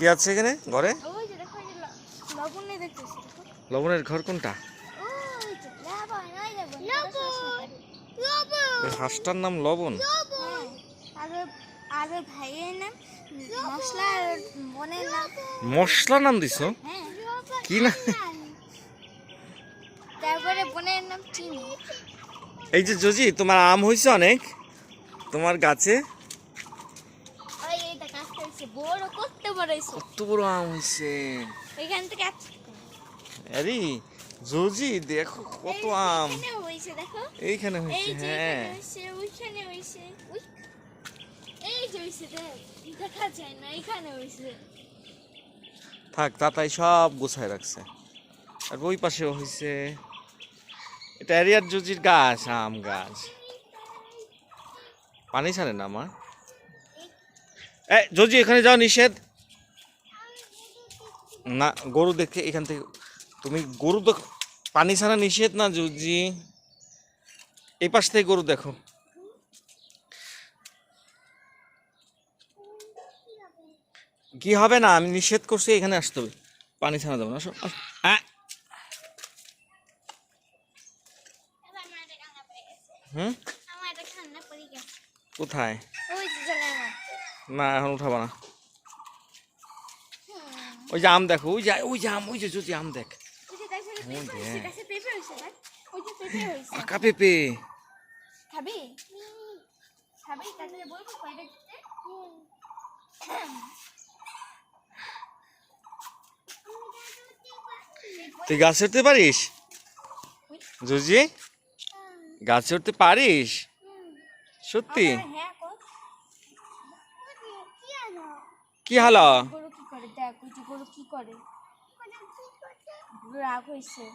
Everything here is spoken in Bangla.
কি আছে এখানে ঘরে? লবণের ঘর কোনটা? হাঁসটার নাম লবণ? মশলা নাম দিছো? কি না? এই যে জজি, তোমার আম হয়েছে অনেক তোমার গাছে? কত বড় আম হয়েছে! আরে জজি দেখো কত আম এইখানে হয়েছে। হ্যাঁ থাক, তাতাই সব গোছায় রাখছে। আর ওই পাশেও হয়েছে। এটা এরিয়ার জজির গাছ, আম গাছ। পানি ছাড়ে না মা। জজি এখানে যাও, নিষেধ। না, গরু দেখে এখান থেকে তুমি গরু দেখো, পানি ছাড়া নিষেধ না জজি। এই পাশ থেকে গরু দেখো। কি হবে না, আমি নিষেধ করছি, এখানে আসতে হবে, পানি ছাড়া যাবে না। হুম, কোথায়? না এখন উঠাবা না। ওই যে আম দেখো, ওই যে আম, ওই যে যদি আম দেখ, পাকা পেঁপে। তুই গাছ উঠতে পারিস জুজি? গাছ উঠতে পারিস সত্যি? কি হলো? রাগ হয়েছে।